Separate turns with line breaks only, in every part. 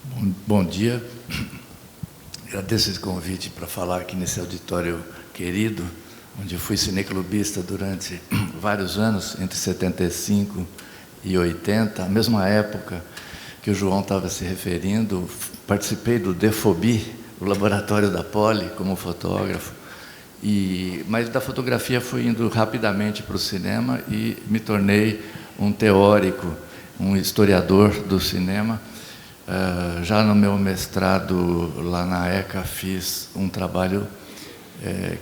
Bom dia, agradeço esse convite para falar aqui nesse auditório querido, onde eu fui cineclubista durante vários anos, entre 75 e 80, a mesma época que o João estava se referindo. Participei do DEFOBI, o laboratório da Poli, como fotógrafo, mas da fotografia fui indo rapidamente para o cinema e me tornei um teórico, um historiador do cinema. Já no meu mestrado lá na ECA fiz um trabalho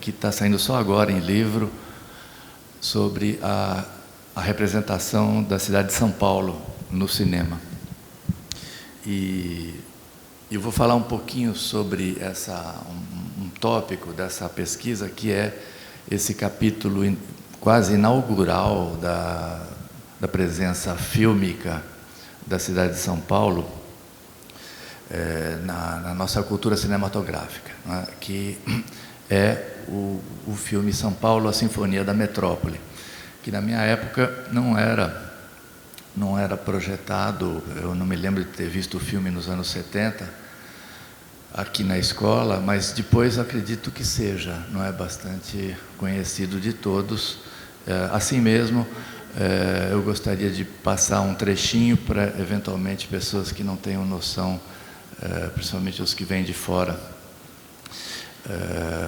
que está saindo só agora em livro sobre a representação da cidade de São Paulo no cinema. E eu vou falar um pouquinho sobre um tópico dessa pesquisa, que é esse capítulo quase inaugural da presença fílmica da cidade de São Paulo na nossa cultura cinematográfica, né, que é o filme São Paulo, a Sinfonia da Metrópole, que na minha época não era projetado. Eu não me lembro de ter visto o filme nos anos 70 aqui na escola, mas depois acredito que seja, não é bastante conhecido de todos. Assim mesmo, eu gostaria de passar um trechinho para, eventualmente, pessoas que não tenham noção, principalmente os que vêm de fora.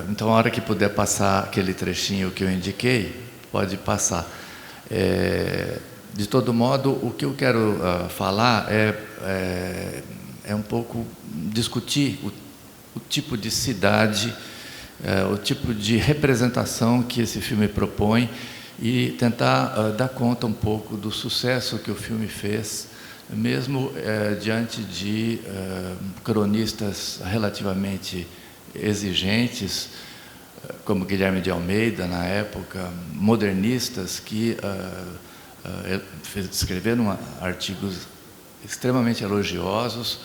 Então, a hora que puder passar aquele trechinho que eu indiquei, pode passar. De todo modo, o que eu quero falar é um pouco discutir o tipo de cidade, o tipo de representação que esse filme propõe e tentar dar conta um pouco do sucesso que o filme fez, mesmo diante de cronistas relativamente exigentes, como Guilherme de Almeida, na época, modernistas, que escreveram artigos extremamente elogiosos,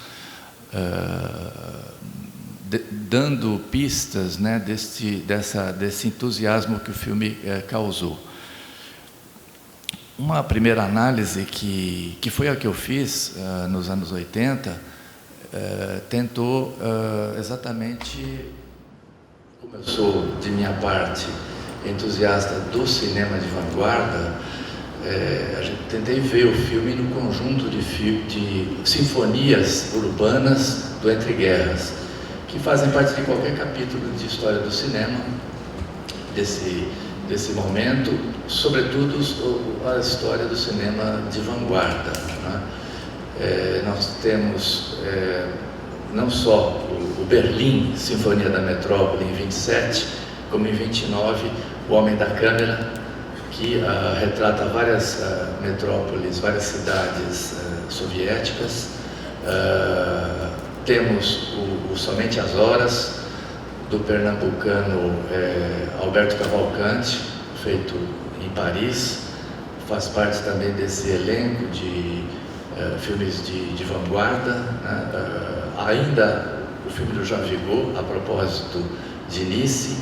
dando pistas, né, desse entusiasmo que o filme causou. Uma primeira análise, que foi a que eu fiz nos anos 80, tentou exatamente, como eu sou, de minha parte, entusiasta do cinema de vanguarda, tentei ver o filme no conjunto de sinfonias urbanas do Entre Guerras, que fazem parte de qualquer capítulo de história do cinema, desse momento, sobretudo a história do cinema de vanguarda, né? Nós temos não só o Berlim, Sinfonia da Metrópole, em 27, como em 29, O Homem da Câmera, que retrata várias metrópoles, várias cidades soviéticas. Temos o Somente as Horas, do pernambucano Alberto Cavalcanti, feito em Paris, faz parte também desse elenco de filmes de vanguarda, né? Ainda o filme do Jean Vigo, a propósito de Nice,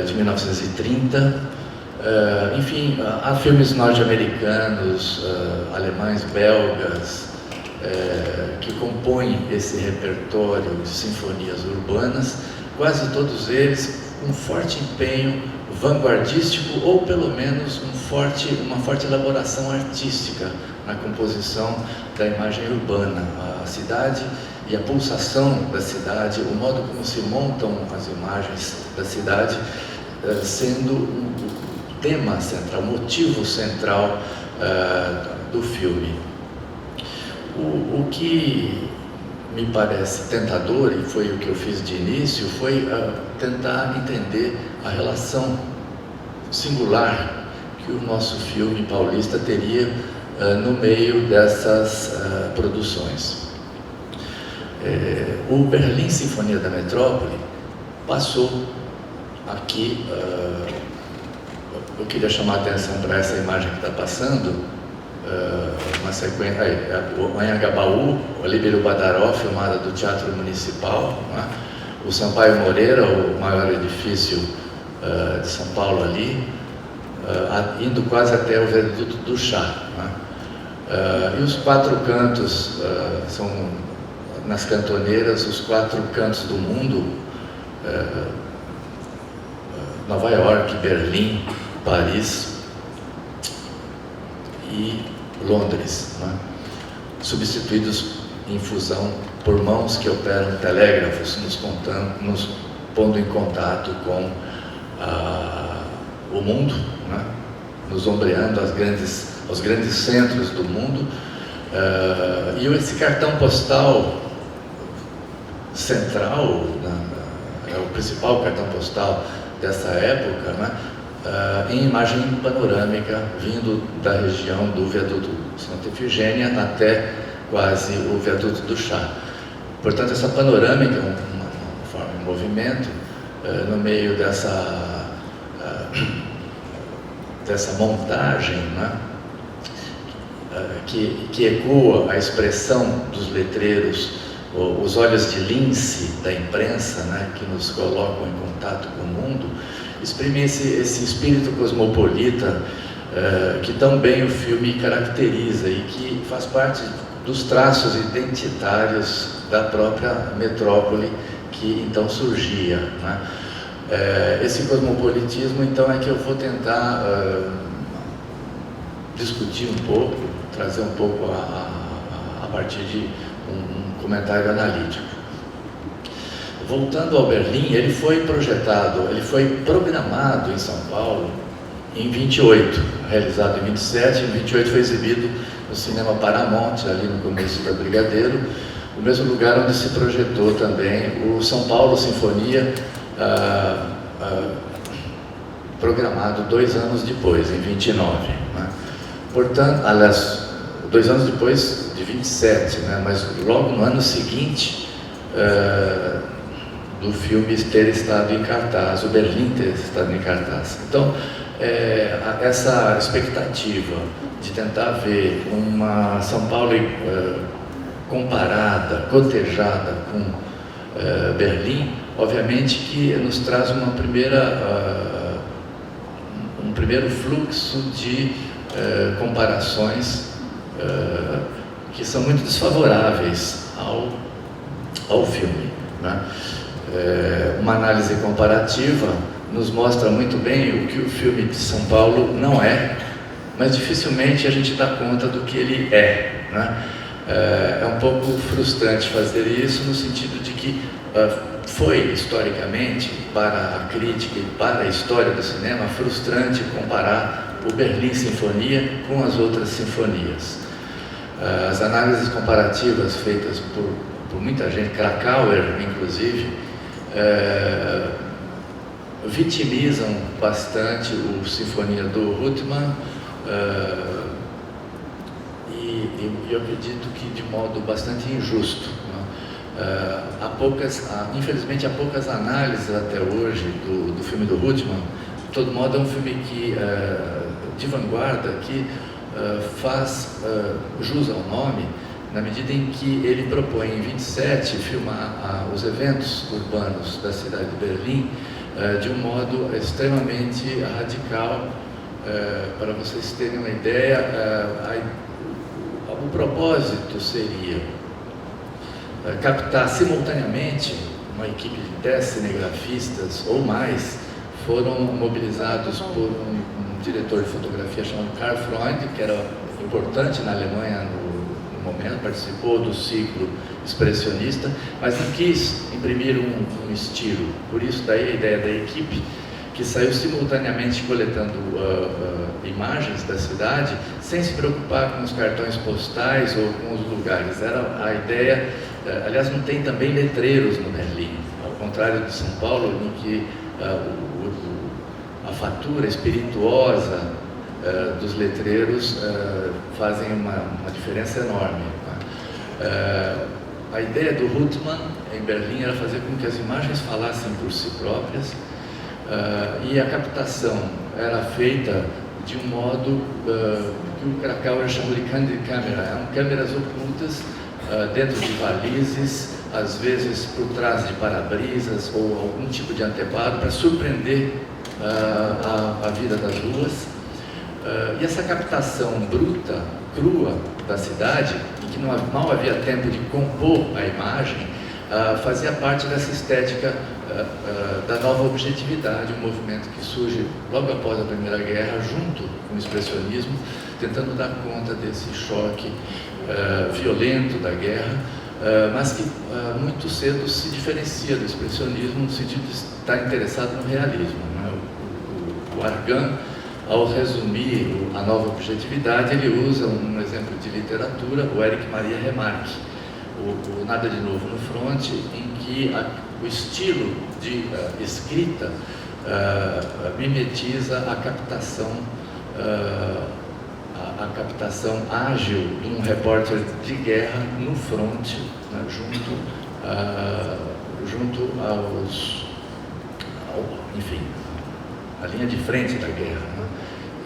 de 1930. Enfim, há filmes norte-americanos, alemães, belgas, que compõem esse repertório de sinfonias urbanas, quase todos eles com forte empenho vanguardístico, ou pelo menos uma forte elaboração artística na composição da imagem urbana, a cidade e a pulsação da cidade, o modo como se montam as imagens da cidade, sendo o tema central, o motivo central do filme. O que me parece tentador, e foi o que eu fiz de início, foi tentar entender a relação singular que o nosso filme paulista teria no meio dessas produções. O Berlim Sinfonia da Metrópole passou aqui. Eu queria chamar a atenção para essa imagem que está passando, uma sequência, o Anhangabaú, o Líbero Badaró, filmada do Teatro Municipal, né? O Sampaio Moreira, o maior edifício de São Paulo ali, indo quase até o Viaduto do Chá, né? E os quatro cantos são nas cantoneiras os 4 cantos do mundo, Nova York, Berlim, Paris e Londres, né? Substituídos em fusão por mãos que operam telégrafos, nos pondo em contato com o mundo, né? Nos ombreando aos grandes centros do mundo. E esse cartão postal central, é o principal cartão postal dessa época, né? Em imagem panorâmica, vindo da região do viaduto Santa Efigênia até quase o viaduto do Chá. Portanto, essa panorâmica, uma forma de movimento, no meio dessa montagem, né? Que ecoa a expressão dos letreiros, os olhos de lince da imprensa, né? Que nos colocam em contato com o mundo, exprime esse espírito cosmopolita que tão bem o filme caracteriza e que faz parte dos traços identitários da própria metrópole que então surgia, né? Esse cosmopolitismo, então, é que eu vou tentar discutir um pouco, trazer um pouco a partir de um comentário analítico. Voltando ao Berlim, ele foi programado em São Paulo em 28, realizado em 27, em 28 foi exibido no Cinema Paramount, ali no começo da Brigadeiro, o mesmo lugar onde se projetou também o São Paulo Sinfonia, programado 2 anos depois, em 29. Né? Portanto, aliás, 2 anos depois de 27, né? Mas logo no ano seguinte do filme ter estado em cartaz, o Berlim ter estado em cartaz. Então, essa expectativa de tentar ver uma São Paulo comparada, cotejada com Berlim, obviamente que nos traz um primeiro fluxo de comparações que são muito desfavoráveis ao filme, né? Uma análise comparativa nos mostra muito bem o que o filme de São Paulo não é, mas dificilmente a gente dá conta do que ele é, né? É um pouco frustrante fazer isso no sentido de que foi historicamente, para a crítica e para a história do cinema, frustrante comparar o Berlim Sinfonia com as outras sinfonias. As análises comparativas feitas por muita gente, Krakauer inclusive, vitimizam bastante o Sinfonia do Rutmann, e eu acredito que de modo bastante injusto, né? Infelizmente há poucas análises até hoje do filme do Rutmann. De todo modo, é um filme de vanguarda que faz jus ao nome, na medida em que ele propõe em 27 filmar os eventos urbanos da cidade de Berlim de um modo extremamente radical. Para vocês terem uma ideia, o propósito seria captar simultaneamente uma equipe de 10 cinegrafistas ou mais. Foram mobilizados por um diretor de fotografia chamado Karl Freund, que era importante na Alemanha no momento, participou do ciclo expressionista, mas não quis imprimir um estilo. Por isso daí a ideia da equipe, que saiu simultaneamente coletando imagens da cidade, sem se preocupar com os cartões postais ou com os lugares. Era a ideia, aliás, não tem também letreiros no Berlim, ao contrário de São Paulo, em que a fatura espirituosa dos letreiros fazem uma diferença enorme. A ideia do Rutmann em Berlim era fazer com que as imagens falassem por si próprias, e a captação era feita de um modo que o Krakauer chama de candid camera. Eram câmeras ocultas dentro de valizes, às vezes por trás de para-brisas ou algum tipo de anteparo para surpreender a vida das ruas. E essa captação bruta, crua, da cidade, e que mal havia tempo de compor a imagem, fazia parte dessa estética da nova objetividade, um movimento que surge logo após a Primeira Guerra, junto com o expressionismo, tentando dar conta desse choque violento da guerra, mas que muito cedo se diferencia do expressionismo no sentido de estar interessado no realismo, né? O Argan, ao resumir a nova objetividade, ele usa um exemplo de literatura, o Éric Maria Remarque, o Nada de Novo no Fronte, em que o estilo de escrita mimetiza a captação ágil de um repórter de guerra no fronte, né, enfim, a linha de frente da guerra, né?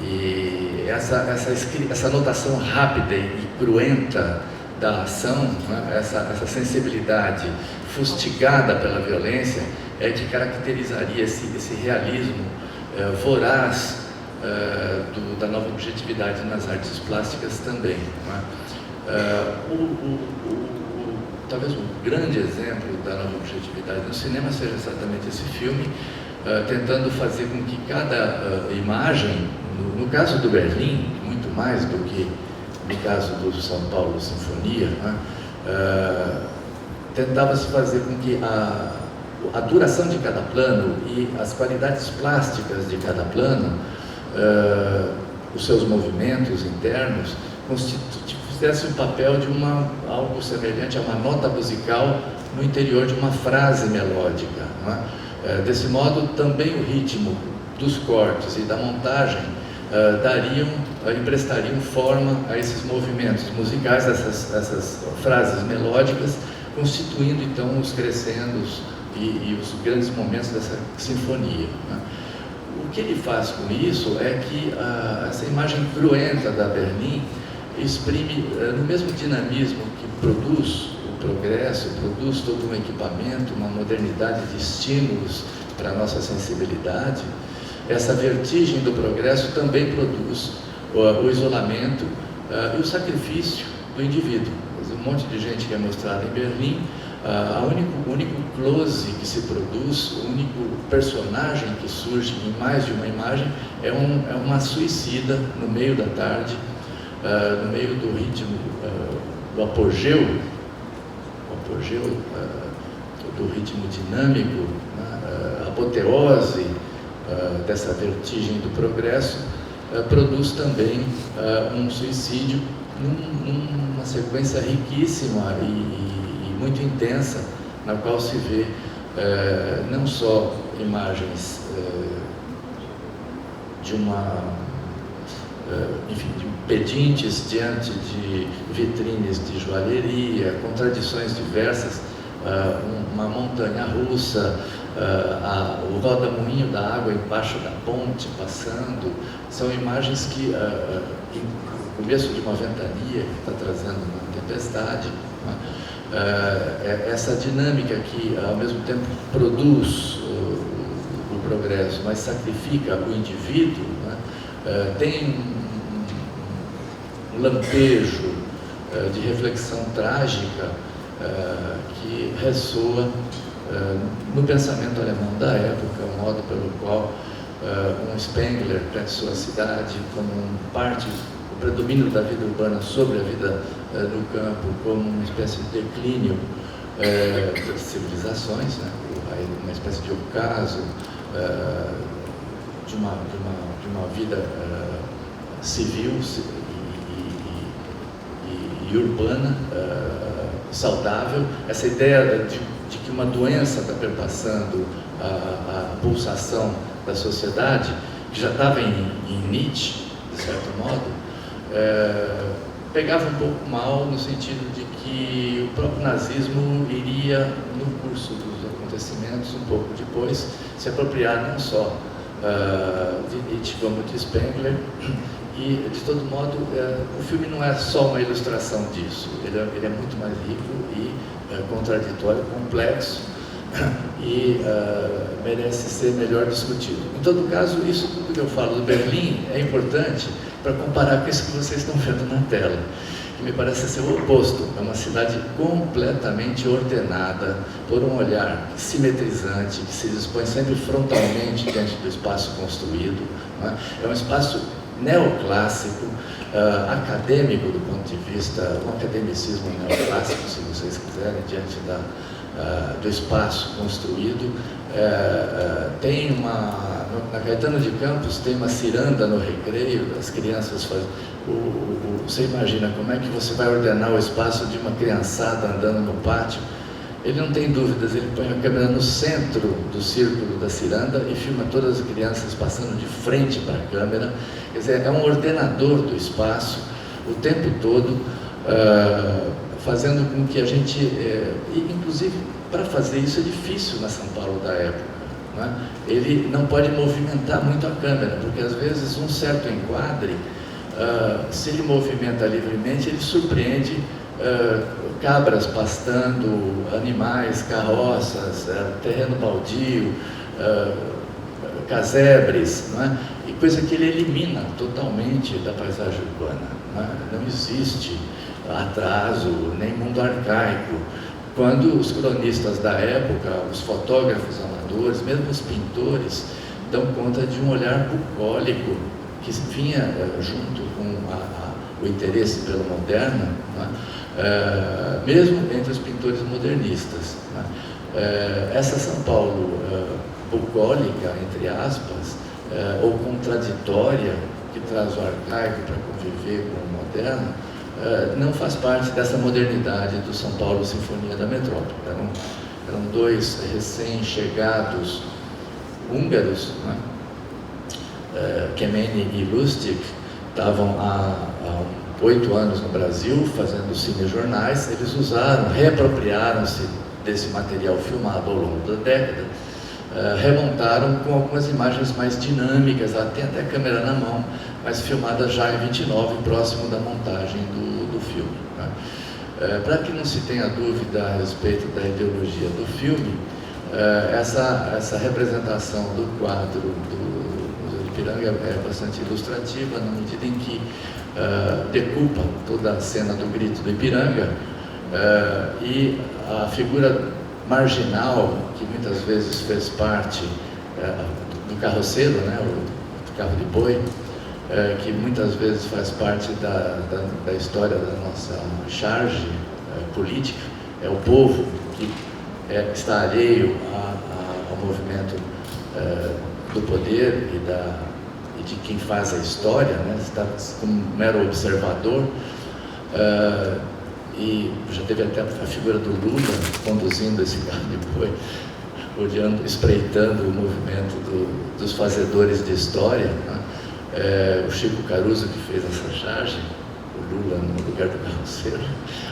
E essa notação rápida e cruenta da ação, né, essa sensibilidade fustigada pela violência, é que caracterizaria esse realismo voraz da nova objetividade nas artes plásticas também, né? Talvez o grande exemplo da nova objetividade no cinema seja exatamente esse filme, tentando fazer com que cada imagem, no caso do Berlim, muito mais do que no caso do São Paulo Sinfonia, né, tentava-se fazer com que a duração de cada plano e as qualidades plásticas de cada plano, os seus movimentos internos, fizessem o papel de algo semelhante a uma nota musical no interior de uma frase melódica, né? Desse modo, também o ritmo dos cortes e da montagem emprestariam forma a esses movimentos musicais, essas frases melódicas, constituindo então os crescendos e os grandes momentos dessa sinfonia, né? O que ele faz com isso é que essa imagem cruenta da Berlim exprime, no mesmo dinamismo que produz o progresso, produz todo um equipamento, uma modernidade de estímulos para a nossa sensibilidade, essa vertigem do progresso também produz o isolamento e o sacrifício do indivíduo. Um monte de gente que é mostrada em Berlim, o único close que se produz, o único personagem que surge em mais de uma imagem é uma suicida no meio da tarde, no meio do ritmo, do apogeu do ritmo dinâmico, né, apoteose dessa vertigem do progresso, produz também um suicídio numa sequência riquíssima e muito intensa, na qual se vê não só imagens de pedintes diante de vitrines de joalheria, contradições diversas, uma montanha russa, o roda-moinho da água embaixo da ponte passando, são imagens que o começo de uma ventania que está trazendo uma tempestade, essa dinâmica que ao mesmo tempo produz o progresso, mas sacrifica o indivíduo, né? Tem um lampejo de reflexão trágica que ressoa no pensamento alemão da época, o modo pelo qual um Spengler pensou a cidade como o predomínio da vida urbana sobre a vida no campo, como uma espécie de declínio das civilizações, né? Uma espécie de ocaso de uma vida civil e urbana saudável. Essa ideia de que uma doença está perpassando a pulsação da sociedade, que já estava em Nietzsche, de certo modo, pegava um pouco mal no sentido de que o próprio nazismo iria, no curso dos acontecimentos, um pouco depois, se apropriar não só de Nietzsche como de Spengler, e, de todo modo, o filme não é só uma ilustração disso, ele é muito mais rico e contraditório, complexo, e merece ser melhor discutido. Em todo caso, isso tudo que eu falo do Berlim é importante para comparar com isso que vocês estão vendo na tela, que me parece ser o oposto. É uma cidade completamente ordenada, por um olhar simetrizante, que se dispõe sempre frontalmente diante do espaço construído, não é? É um espaço neoclássico, acadêmico do ponto de vista, um academicismo neoclássico, se vocês quiserem, diante do espaço construído. Tem na Caetano de Campos tem uma ciranda no recreio, as crianças fazem. Você imagina como é que você vai ordenar o espaço de uma criançada andando no pátio? Ele não tem dúvidas, ele põe a câmera no centro do círculo da ciranda e filma todas as crianças passando de frente para a câmera. Quer dizer, é um ordenador do espaço o tempo todo, fazendo com que a gente, inclusive para fazer isso é difícil na São Paulo da época, não é? Ele não pode movimentar muito a câmera, porque às vezes um certo enquadre, se ele movimenta livremente, ele surpreende cabras pastando, animais, carroças, terreno baldio, casebres, não é? E coisa que ele elimina totalmente da paisagem urbana, não é? Não existe atraso, nem mundo arcaico. Quando os cronistas da época, os fotógrafos amadores, mesmo os pintores, dão conta de um olhar bucólico que vinha junto com o interesse pelo moderno, não é? Mesmo entre os pintores modernistas, não é? Essa São Paulo bucólica, entre aspas, ou contraditória, que traz o arcaico para conviver com o moderno, não faz parte dessa modernidade do São Paulo Sinfonia da Metrópole. Eram dois recém-chegados húngaros, né? Kemeny e Lustig, estavam há 8 anos no Brasil fazendo cinejornais. Eles reapropriaram-se desse material filmado ao longo da década, remontaram com algumas imagens mais dinâmicas, tem até câmera na mão, mas filmada já em 29, próximo da montagem do filme, né? Para que não se tenha dúvida a respeito da ideologia do filme, essa representação do quadro do Museu de Ipiranga é bastante ilustrativa, na medida em que decupa toda a cena do grito do Ipiranga, e a figura marginal, que muitas vezes fez parte do carroceiro, né, do carro de boi, que muitas vezes faz parte da história da nossa charge política, é o povo que está alheio ao movimento do poder e de quem faz a história, né, está como um mero observador. E já teve até a figura do Lula conduzindo esse carro de boi, olhando, espreitando o movimento dos fazedores de história, né? O Chico Caruso, que fez essa charge, o Lula no lugar do carroceiro,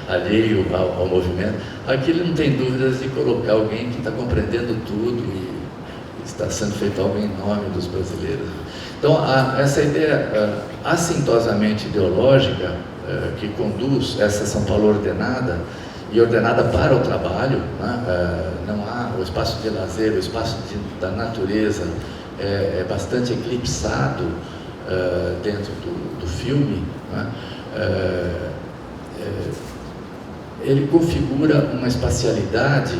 alheio ao movimento. Aqui ele não tem dúvidas de colocar alguém que está compreendendo tudo e está sendo feito algo em nome dos brasileiros. Então, essa ideia assintosamente ideológica que conduz essa São Paulo ordenada, e ordenada para o trabalho, né? Não há o espaço de lazer, o espaço da natureza é bastante eclipsado dentro do filme, né? Ele configura uma espacialidade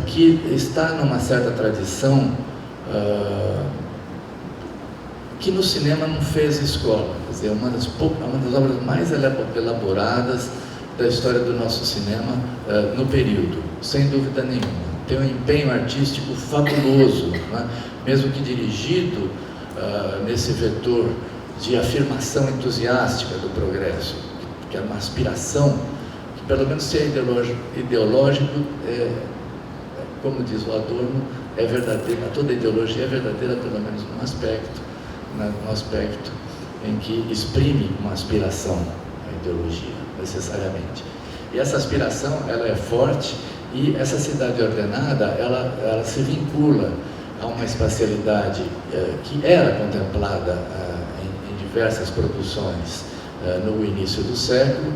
que está numa certa tradição que no cinema não fez escola. Quer dizer, uma das obras mais elaboradas da história do nosso cinema no período, sem dúvida nenhuma. Tem um empenho artístico fabuloso, né? Mesmo que dirigido nesse vetor de afirmação entusiástica do progresso, que é uma aspiração, que pelo menos se é ideológico, como diz o Adorno, é verdadeira. Toda ideologia é verdadeira, pelo menos num aspecto em que exprime uma aspiração à ideologia, necessariamente. E essa aspiração, ela é forte, e essa cidade ordenada, ela se vincula a uma espacialidade que era contemplada em diversas produções no início do século.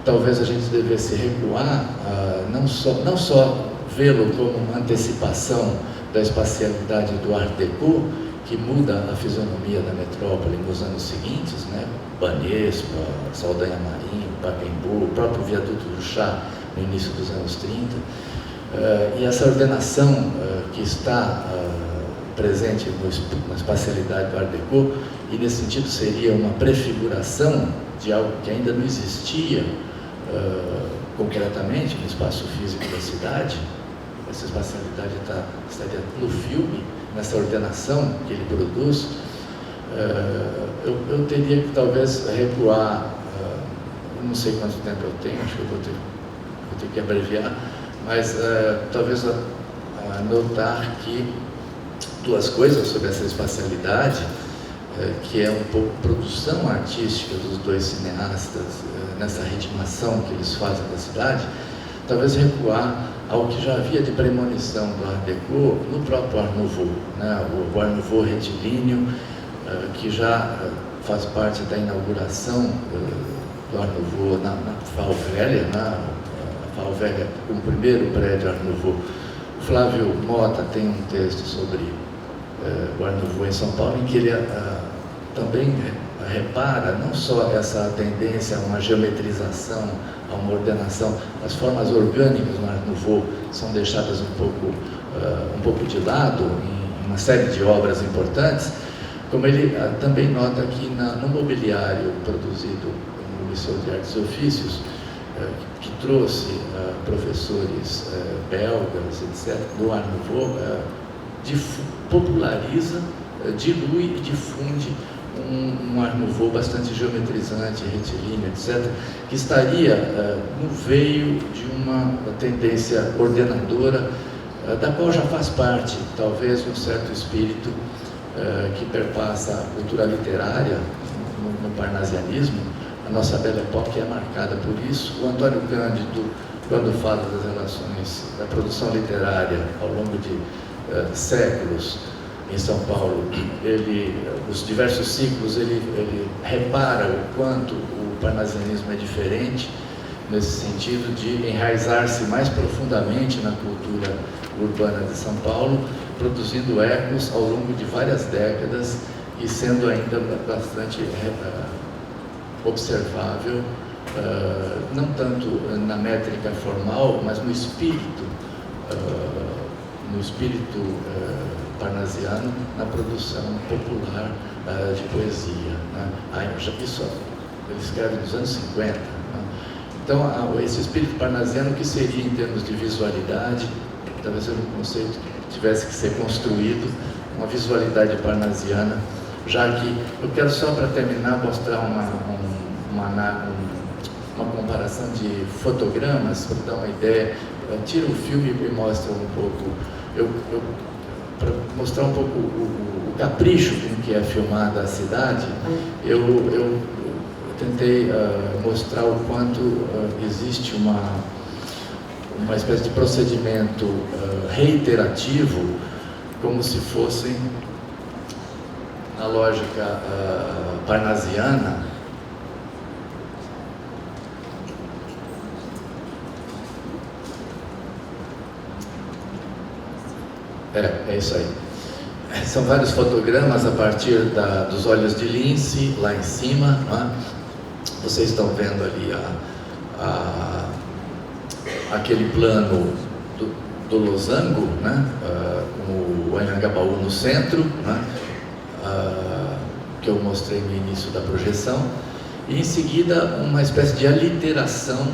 Talvez a gente devesse recuar, não só vê-lo como uma antecipação da espacialidade do Art Deco, que muda a fisionomia da metrópole nos anos seguintes, né? Banespa, Saldanha Marinho, Pacaembu, o próprio viaduto do Chá no início dos anos 30. E essa ordenação que está presente na espacialidade do Art Deco, e nesse sentido seria uma prefiguração de algo que ainda não existia concretamente no espaço físico da cidade. Essa espacialidade estaria no filme, nessa ordenação que ele produz. Eu teria que talvez recuar, não sei quanto tempo eu tenho, acho que eu vou ter que abreviar, mas talvez notar que duas coisas sobre essa espacialidade, que é um pouco produção artística dos dois cineastas, nessa ritmação que eles fazem da cidade, talvez recuar ao que já havia de premonição do Art Deco no próprio Art Nouveau, né? O Art Nouveau retilíneo, que já faz parte da inauguração do Art Nouveau na FAO Velha, a FAO Velha, o primeiro prédio Art Nouveau. O Flávio Mota tem um texto sobre o Art Nouveau em São Paulo, em que ele também repara não só essa tendência a uma geometrização, a uma ordenação, as formas orgânicas no Art Nouveau são deixadas um pouco de lado em uma série de obras importantes, como ele também nota que no mobiliário produzido no Liceu de Artes e Ofícios, que trouxe professores belgas, etc., do Art Nouveau, populariza, dilui e difunde um Art Nouveau bastante geometrizante, retilíneo, etc., que estaria no veio de uma tendência ordenadora, da qual já faz parte, talvez, um certo espírito que perpassa a cultura literária no parnasianismo. A nossa Belle Époque é marcada por isso. O Antônio Cândido, quando fala das relações da produção literária ao longo de séculos em São Paulo, os diversos ciclos, ele repara o quanto o parnasianismo é diferente nesse sentido de enraizar-se mais profundamente na cultura urbana de São Paulo, produzindo ecos ao longo de várias décadas e sendo ainda bastante observável, não tanto na métrica formal, mas no espírito parnasiano, na produção popular de poesia, né? Isso ele escreve nos anos 50. Né? Então, esse espírito parnasiano, que seria em termos de visualidade, talvez seja um conceito que tivesse que ser construído, uma visualidade parnasiana, já que eu quero só para terminar mostrar uma comparação de fotogramas, para dar uma ideia. Tira o filme e mostra um pouco, para mostrar um pouco o capricho com que é filmada a cidade. Eu tentei mostrar o quanto existe uma espécie de procedimento reiterativo, como se fossem, na lógica parnasiana, é isso aí. São vários fotogramas a partir dos olhos de lince, lá em cima. Né? Vocês estão vendo ali aquele plano do losango, né? Com o Anhangabaú no centro, né? Que eu mostrei no início da projeção. E em seguida uma espécie de aliteração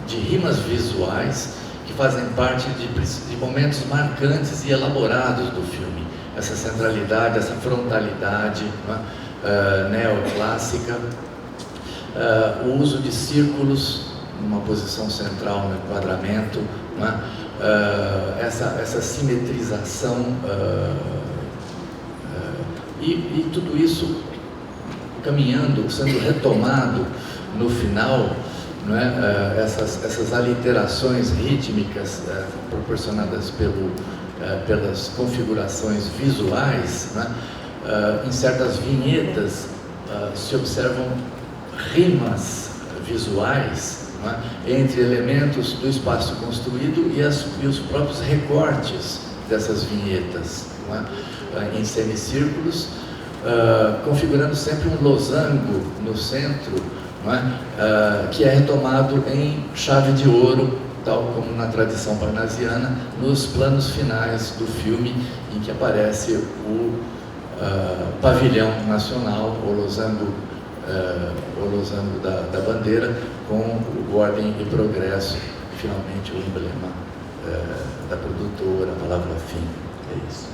de rimas visuais que fazem parte de momentos marcantes e elaborados do filme. Essa centralidade, essa frontalidade, né, neoclássica, o uso de círculos numa posição central no enquadramento, né, essa simetrização, e tudo isso caminhando, sendo retomado no final, não é? Essas aliterações rítmicas proporcionadas pelas configurações visuais, né? Em certas vinhetas se observam rimas visuais, né? Entre elementos do espaço construído e os próprios recortes dessas vinhetas, né? Em semicírculos, configurando sempre um losango no centro, não é? Que é retomado em chave de ouro, tal como na tradição parnasiana, nos planos finais do filme, em que aparece o pavilhão nacional, o losango da bandeira, com o Ordem e Progresso, finalmente o emblema da produtora, a palavra fim. É isso.